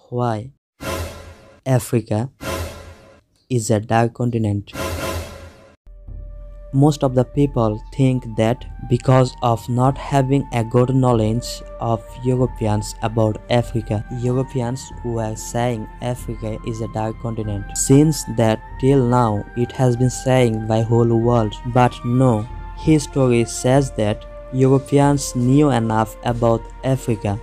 Why Africa is a dark continent? Most of the people think that because of not having a good knowledge of Europeans about Africa, Europeans were saying Africa is a dark continent. Since that till now it has been saying by whole world, but no, history says that Europeans knew enough about Africa.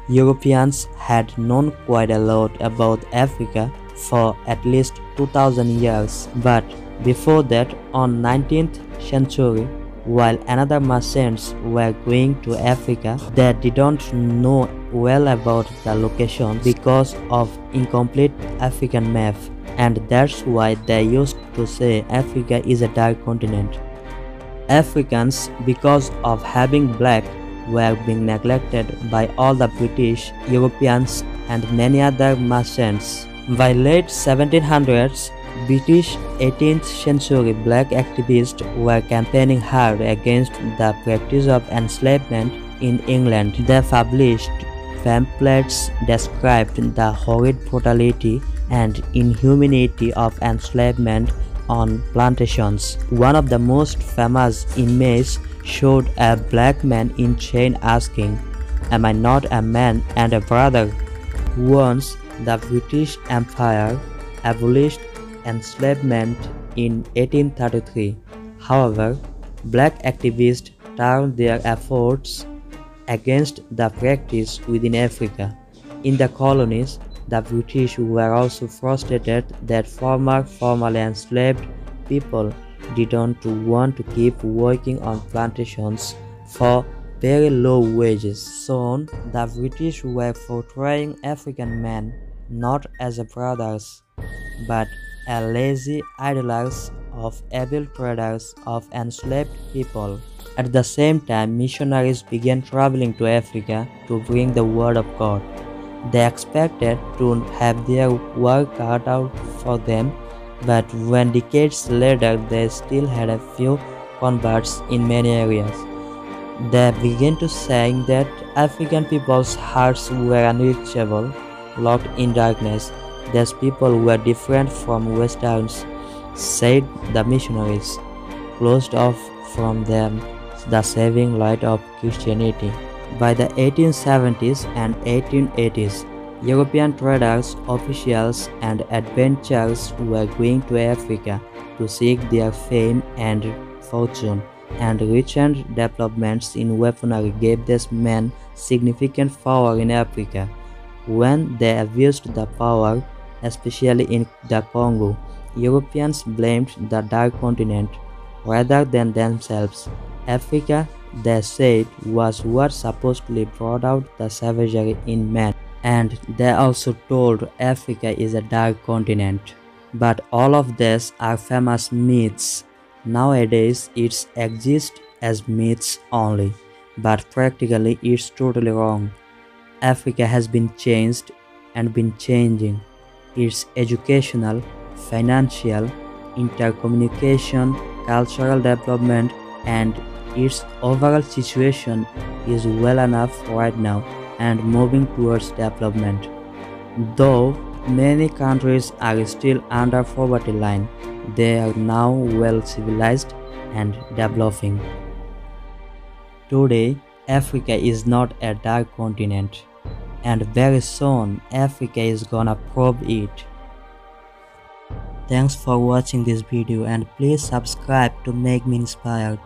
Europeans had known quite a lot about Africa for at least 2000 years, but before that, on 19th century, while another merchants were going to Africa, they didn't know well about the location because of incomplete African map, and that's why they used to say Africa is a dark continent. Africans, because of having black, were being neglected by all the British, Europeans, and many other merchants. By late 1700s, British 18th century black activists were campaigning hard against the practice of enslavement in England. They published pamphlets describing the horrid brutality and inhumanity of enslavement on plantations. One of the most famous images showed a black man in chains asking, "Am I not a man and a brother?" Once the British Empire abolished enslavement in 1833. However, black activists turned their efforts against the practice within Africa. In the colonies, the British were also frustrated that formerly enslaved people didn't want to keep working on plantations for very low wages. Soon, the British were portraying African men not as brothers, but as lazy idlers of able traders of enslaved people. At the same time, missionaries began traveling to Africa to bring the word of God. They expected to have their work cut out for them, but when decades later they still had a few converts in many areas, they began to say that African people's hearts were unreachable, locked in darkness. These people were different from Westerns, said the missionaries, closed off from them the saving light of Christianity. By the 1870s and 1880s, European traders, officials, and adventurers were going to Africa to seek their fame and fortune, and recent developments in weaponry gave these men significant power in Africa. When they abused the power, especially in the Congo, Europeans blamed the dark continent rather than themselves. Africa, they said, was what supposedly brought out the savagery in men, and they also told Africa is a dark continent. But all of these are famous myths. Nowadays it exists as myths only, but practically it's totally wrong. Africa has been changed and been changing. Its educational, financial, intercommunication, cultural development, and its overall situation is well enough right now and moving towards development. Though many countries are still under poverty line, they are now well civilized and developing. Today, Africa is not a dark continent, and very soon Africa is gonna prove it. Thanks for watching this video, and please subscribe to make me inspired.